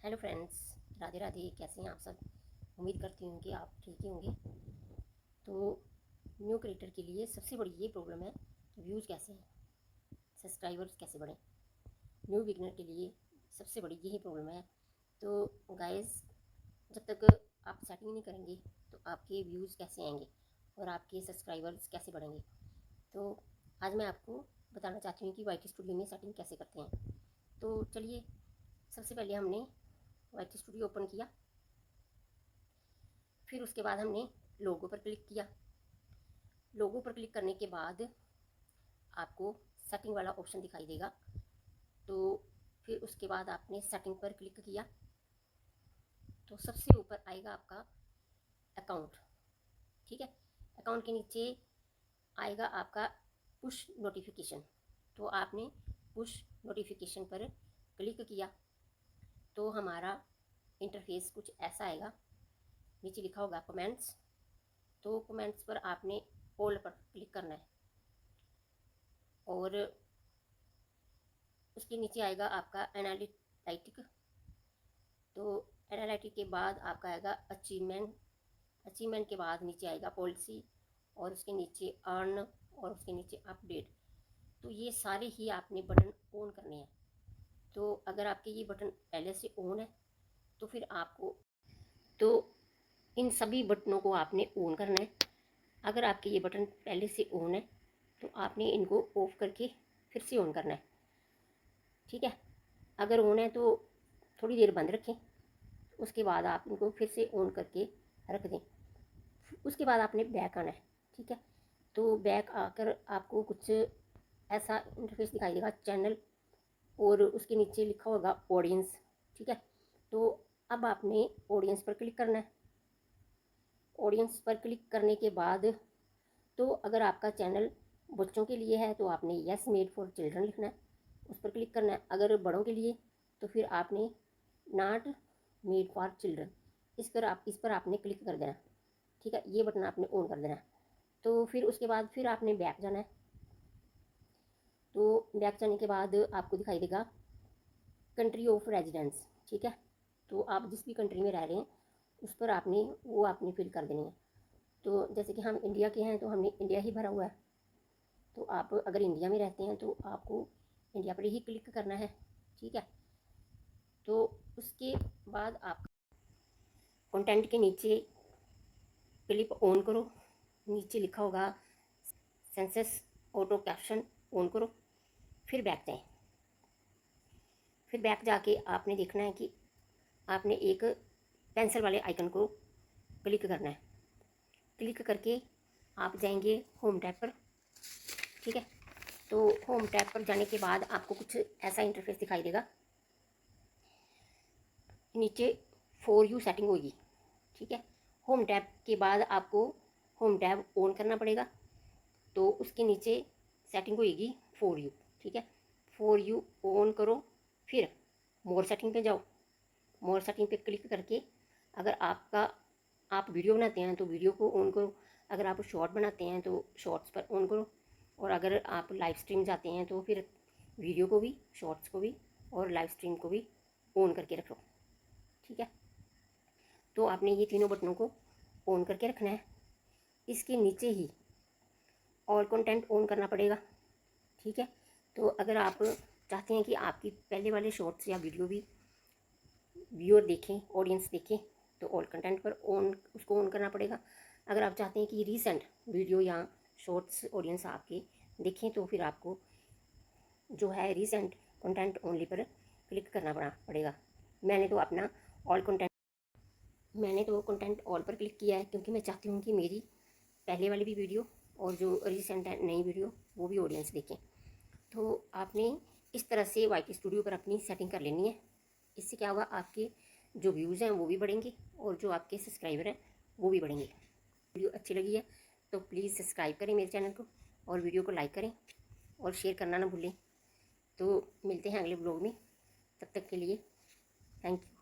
Hello friends, Radhe Radhe. कैसे हैं आप सब? उम्मीद करती हूँ कि आप ठीक ही होंगे। तो न्यू क्रिएटर के लिए सबसे बड़ी ये प्रॉब्लम है कि व्यूज़ कैसे हैं, सब्सक्राइबर्स कैसे बढ़ें। न्यू बिगनर के लिए सबसे बड़ी यही प्रॉब्लम है। तो गाइस, जब तक आप सेटिंग नहीं करेंगे तो आपके व्यूज़ कैसे आएंगे और आपके सब्सक्राइबर्स कैसे बढ़ेंगे। तो आज मैं आपको बताना चाहती हूँ कि वाईटी स्टूडियो में सेटिंग कैसे करते हैं। तो चलिए, सबसे पहले हमने वाईटी स्टूडियो ओपन किया, फिर उसके बाद हमने लोगो पर क्लिक किया। लोगो पर क्लिक करने के बाद आपको सेटिंग वाला ऑप्शन दिखाई देगा। तो फिर उसके बाद आपने सेटिंग पर क्लिक किया तो सबसे ऊपर आएगा आपका अकाउंट। ठीक है, अकाउंट के नीचे आएगा आपका पुश नोटिफिकेशन। तो आपने पुश नोटिफिकेशन पर क्लिक किया तो हमारा इंटरफेस कुछ ऐसा आएगा। नीचे लिखा होगा कमेंट्स, तो कमेंट्स पर आपने ऑल पर क्लिक करना है और उसके नीचे आएगा आपका एनालिटिक। तो एनालिटिक के बाद आपका आएगा अचीवमेंट। अचीवमेंट के बाद नीचे आएगा पॉलिसी और उसके नीचे अर्न और उसके नीचे अपडेट। तो ये सारे ही आपने बटन ऑन करने हैं। तो अगर आपके ये बटन पहले से ऑन है तो फिर आपको तो इन सभी बटनों को आपने ऑन करना है। अगर आपके ये बटन पहले से ऑन है तो आपने इनको ऑफ करके फिर से ऑन करना है। ठीक है, अगर ऑन है तो थोड़ी देर बंद रखें, उसके बाद आप इनको फिर से ऑन करके रख दें। उसके बाद आपने बैक आना है। ठीक है, तो बैक आकर आपको कुछ ऐसा इंटरफेस दिखाई देगा, चैनल, और उसके नीचे लिखा होगा ऑडियंस। ठीक है, तो अब आपने ऑडियंस पर क्लिक करना है। ऑडियंस पर क्लिक करने के बाद तो अगर आपका चैनल बच्चों के लिए है तो आपने यस मेड फॉर चिल्ड्रन लिखना है, उस पर क्लिक करना है। अगर बड़ों के लिए तो फिर आपने नॉट मेड फॉर चिल्ड्रन, इस पर आपने क्लिक कर देना। ठीक है, ये बटन आपने ऑन कर देना। तो फिर उसके बाद फिर आपने बैक जाना है। तो बैक जाने के बाद आपको दिखाई देगा कंट्री ऑफ रेजिडेंस। ठीक है, तो आप जिस भी कंट्री में रह रहे हैं उस पर आपने फिल कर देनी है। तो जैसे कि हम इंडिया के हैं तो हमने इंडिया ही भरा हुआ है। तो आप अगर इंडिया में रहते हैं तो आपको इंडिया पर ही क्लिक करना है। ठीक है, तो उसके बाद आप कंटेंट के नीचे क्लिप ऑन करो, नीचे लिखा होगा सेंसस ऑटो कैप्शन, ऑन करो, फिर बैक जाएं। फिर बैक जाके आपने देखना है कि आपने एक पेंसिल वाले आइकन को क्लिक करना है। क्लिक करके आप जाएंगे होम टैब पर। ठीक है, तो होम टैब पर जाने के बाद आपको कुछ ऐसा इंटरफेस दिखाई देगा। नीचे फॉर यू सेटिंग होगी। ठीक है, होम टैब के बाद आपको होम टैब ऑन करना पड़ेगा। तो उसके नीचे सेटिंग होगी फॉर यू। ठीक है, फॉर यू ऑन करो, फिर मोर सेटिंग पे जाओ। मोर सेटिंग पे क्लिक करके अगर आप वीडियो बनाते हैं तो वीडियो को ऑन करो, अगर आप शॉर्ट बनाते हैं तो शॉर्ट्स पर ऑन करो, और अगर आप लाइव स्ट्रीम जाते हैं तो फिर वीडियो को भी, शॉर्ट्स को भी और लाइव स्ट्रीम को भी ऑन करके रखो। ठीक है, तो आपने ये तीनों बटनों को ऑन करके रखना है। इसके नीचे ही ऑल कंटेंट ऑन करना पड़ेगा। ठीक है, तो अगर आप चाहते हैं कि आपकी पहले वाले शॉर्ट्स या वीडियो भी व्यूअर देखें, ऑडियंस देखें, तो ऑल कंटेंट पर उसको ऑन करना पड़ेगा। अगर आप चाहते हैं कि रीसेंट वीडियो या शॉर्ट्स ऑडियंस आपके देखें तो फिर आपको जो है रीसेंट कंटेंट ओनली पर क्लिक करना पड़ेगा। मैंने तो कंटेंट ऑल पर क्लिक किया है क्योंकि मैं चाहती हूँ कि मेरी पहले वाली भी वीडियो और जो रीसेंट है नई वीडियो वो भी ऑडियंस देखें। तो आपने इस तरह से वाईटी स्टूडियो पर अपनी सेटिंग कर लेनी है। इससे क्या होगा, आपके जो व्यूज़ हैं वो भी बढ़ेंगे और जो आपके सब्सक्राइबर हैं वो भी बढ़ेंगे। वीडियो अच्छी लगी है तो प्लीज़ सब्सक्राइब करें मेरे चैनल को और वीडियो को लाइक करें और शेयर करना ना भूलें। तो मिलते हैं अगले ब्लॉग में, तब तक के लिए थैंक यू।